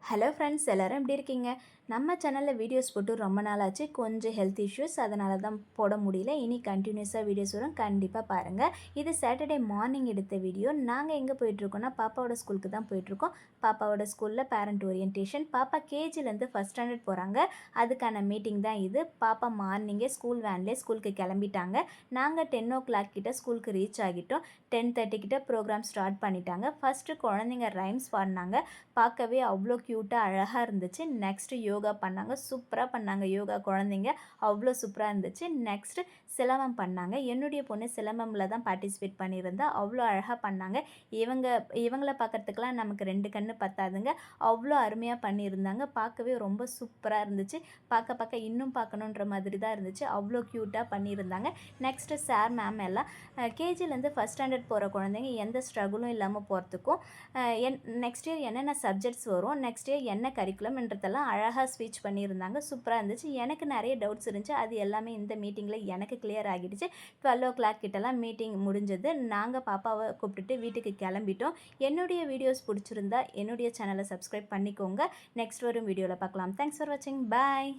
Hello friends, எல்லோரும் எப்படி இருக்கீங்க? நம்ம சேனலில் வீடியோஸ் போட்டு ரொம்ப நாள் ஆச்சு. கொஞ்சம் ஹெல்த் இஷ்யூஸ், அதனால தான் போட முடியல. இனி கண்டினியூஸாக வீடியோஸ் வரும், கண்டிப்பாக பாருங்கள். இது சாட்டர்டே மார்னிங் எடுத்த வீடியோ. நாங்கள் எங்கே போயிட்டுருக்கோன்னா பாப்பாவோட ஸ்கூலுக்கு தான் போயிட்டுருக்கோம். பாப்பாவோட ஸ்கூலில் பேரண்ட் ஓரியன்டேஷன். பாப்பா கேஜிலேருந்து ஃபஸ்ட் ஸ்டாண்டர்ட் போகிறாங்க. அதுக்கான மீட்டிங் தான் இது. பாப்பா மார்னிங்கே ஸ்கூல் வேன்லேயே ஸ்கூலுக்கு கிளம்பிட்டாங்க. நாங்கள் 10 o'clock கிட்ட ஸ்கூலுக்கு ரீச் ஆகிட்டோம். 10:30 கிட்ட ப்ரோக்ராம் ஸ்டார்ட் பண்ணிட்டாங்க. ஃபஸ்ட்டு குழந்தைங்க ரைம்ஸ் பாடினாங்க. பார்க்கவே அவ்வளோ க்யூட்டாக அழகாக இருந்துச்சு. நெக்ஸ்ட்டு யோகா பண்ணாங்க. சூப்பராக பண்ணாங்க யோகா குழந்தைங்க. அவ்வளோ சூப்பராக இருந்துச்சு. நெக்ஸ்ட்டு சிலம்பம் பண்ணாங்க. என்னுடைய பொண்ணு சிலம்பமில் தான் பார்ட்டிசிபேட் பண்ணியிருந்தா. அவ்வளோ அழகாக பண்ணாங்க. இவங்கள பார்க்குறதுக்கெலாம் நமக்கு 2 கண்ணு பத்தாதுங்க. அவ்வளோ அருமையாக பண்ணியிருந்தாங்க. பார்க்கவே ரொம்ப சூப்பராக இருந்துச்சு. பார்க்க இன்னும் பார்க்கணுன்ற மாதிரி தான் இருந்துச்சு. அவ்வளோ க்யூட்டாக பண்ணியிருந்தாங்க. நெக்ஸ்ட்டு சார் மேம் எல்லாம் கேஜிலேருந்து ஃபஸ்ட் ஸ்டாண்டர்ட் போகிற குழந்தைங்க எந்த ஸ்ட்ரகுளும் இல்லாமல் போகிறதுக்கும் நெக்ஸ்ட் இயர் என்னென்ன சப்ஜெக்ட்ஸ் வரும், நெக்ஸ்ட் இயர் என்ன கரிக்குலம்ன்றதெல்லாம் அழகாக ஸ்பீச் பண்ணியிருந்தாங்க. சூப்பராக இருந்துச்சு. எனக்கு நிறைய டவுட்ஸ் இருந்துச்சு. அது எல்லாமே இந்த மீட்டிங்கில் எனக்கு கிளியர் ஆகிடுச்சு. 12 o'clock கிட்டலாம் மீட்டிங் முடிஞ்சது. நாங்கள் பாப்பாவை கூப்பிட்டுட்டு வீட்டுக்கு கிளம்பிட்டோம். என்னுடைய வீடியோஸ் பிடிச்சிருந்தா என்னுடைய சேனலை சப்ஸ்கிரைப் பண்ணிக்கோங்க. நெக்ஸ்ட் வரும் வீடியோவில் பார்க்கலாம். தேங்க்ஸ் ஃபார் வாட்சிங். பாய்.